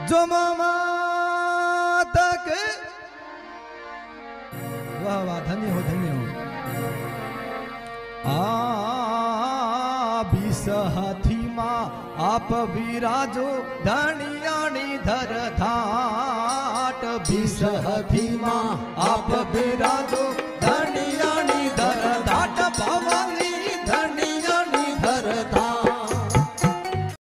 जो मात के वाह वाह धन्य हो बीस हाथी मां आप विराजो धनियाणी धर थाट बीस हाथी मां आप विराजो